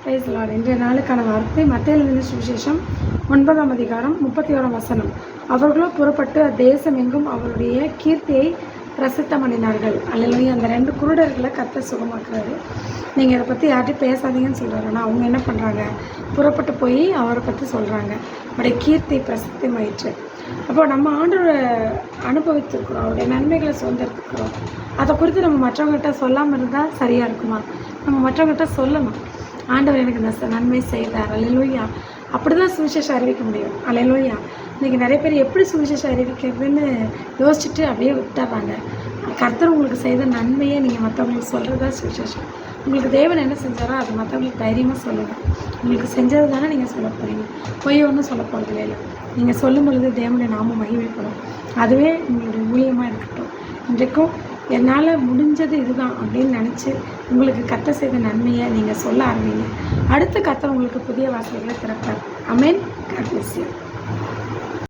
Praise the Lord. இன்றைய நாளுக்கான வார்த்தை மத்தேயு எழுதின சுவிசேஷம் 9ஆம் அதிகாரம் 31ஆம் வசனம். அவர்களோ புறப்பட்டு தேசம் எங்கும் அவருடைய கீர்த்தியை பிரசித்தம் பண்ணினார்கள். அல்லையா, அந்த 2 குருடர்களை கர்த்தர் சுகமாக்குறாரு. நீங்கள் இதை பற்றி யார்கிட்டையும் பேசாதீங்கன்னு சொல்கிறாரு. ஆனால் அவங்க என்ன பண்ணுறாங்க, புறப்பட்டு போய் அவரை பற்றி சொல்கிறாங்க. அவருடைய கீர்த்தி பிரசித்தமாயிற்று. அப்போ நம்ம ஆண்டவரை அனுபவித்திருக்கிறோம், அவருடைய நன்மைகளை சுதந்திரத்துக்கிறோம். அதை குறித்து நம்ம மற்றவங்ககிட்ட சொல்லாமல் இருந்தால் சரியாக இருக்குமா? நம்ம மற்றவங்ககிட்ட சொல்லணும், ஆண்டவர் எனக்கு இந்த நன்மை செய்தார், அல்லேலூயா. அப்படி தான் சுவிசேஷம் அறிவிக்க முடியும். அல்லேலூயா. இன்றைக்கி நிறைய பேர் எப்படி சுவிசேஷம் அறிவிக்கிறதுன்னு யோசிச்சுட்டு அப்படியே விட்டுறாங்க. கர்த்தர் உங்களுக்கு செய்த நன்மையை நீங்கள் மற்றவங்களுக்கு சொல்கிறது தான் சுவிசேஷம். உங்களுக்கு தேவன் என்ன செஞ்சாரோ அது மற்றவங்களுக்கு தைரியமாக சொல்லுங்கள். உங்களுக்கு செஞ்சது தானே நீங்கள் சொல்ல போகிறீங்க, பொய் ஒன்றும் சொல்ல போகிறது இல்லை. நீங்கள் சொல்லும் பொழுது தேவனுடைய நாமம் மகிமைப்படும். அதுவே உங்களுடைய ஊழியமாக இருக்கட்டும். இன்றைக்கும் என்னால் முடிஞ்சது இதுதான் அப்படின்னு நினச்சி உங்களுக்கு கர்த்தர் செய்த நன்மையை நீங்கள் சொல்ல ஆரம்பிங்க. அடுத்த கர்த்தர் உங்களுக்கு புதிய வாசல்களை திறப்பார். ஆமென். God bless you.